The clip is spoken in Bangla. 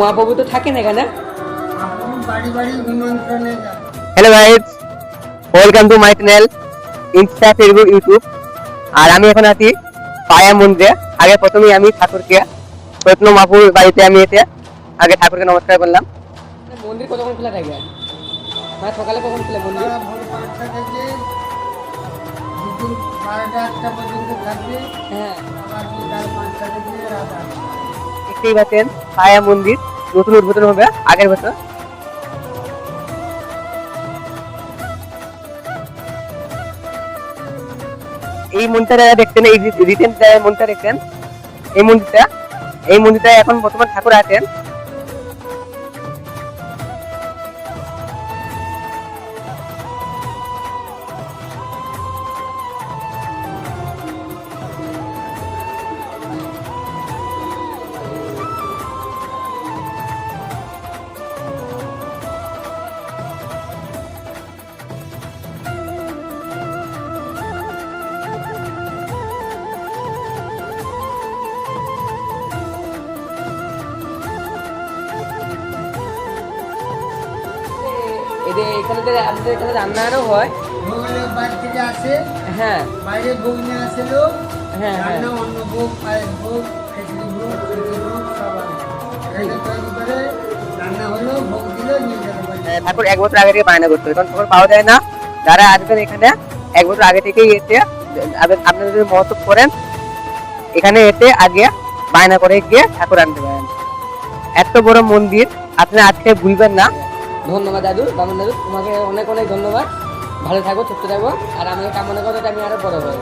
মহাপ্রভু তো থাকেন এখানে। Hello guys, welcome to my channel Insta Facebook YouTube. আর আমি এখন আছি পায়া মন্দিরে। আগে প্রথমেই আমি ঠাকুরকে প্রত্ন মহাপুর বাড়িতে আমি এসে আগে ঠাকুরকে নমস্কার করলাম। মন্দির কতক্ষণ খোলা থাকে? মানে সকালে কখন খুলে মন্দির? হ্যাঁ, দেখতেই পাচ্ছেন পায়া মন্দির নতুন উদ্বোধন হবে আগের বছর। এই মন্দিরটা দেখছেন, এই রিসেন্ট মন্দিরটা দেখছেন, এই মন্দিরটা এখন বর্তমান ঠাকুর আছেন। এদের এখানে তো আমাদের এখানে রান্নারও হয়। বাড়ি থেকে আসে, হ্যাঁ বাইরে ভোগ নিয়ে আসে লোক, হ্যাঁ হ্যাঁ, রান্না অন্য ভোগ, পায়েস ভোগ, খেচড়ি ভোগ, সুজি ভোগ সব আনে। এখানে তৈরি করে রান্না হলো, ভোগ দিল, নিয়ে যেতে পারে। ঠাকুর এক বছর আগে থেকে বায়না করতে হবে, কারণ ঠাকুর পাওয়া যায় না। যারা আসবেন এখানে এক বছর আগে থেকেই এসে আপনারা যদি মহোৎসব করেন এখানে এসে আগে বায়না করে গিয়ে ঠাকুর আনতে পারেন। এত বড় মন্দির আপনারা আজকে ভুলবেন না। ধন্যবাদ দাদু, বামন দাদু, তোমাকে অনেক অনেক ধন্যবাদ। ভালো থাকো, সুস্থ থাকো, আর আমাকে কামনা করো যে আমি আরো বড় হই।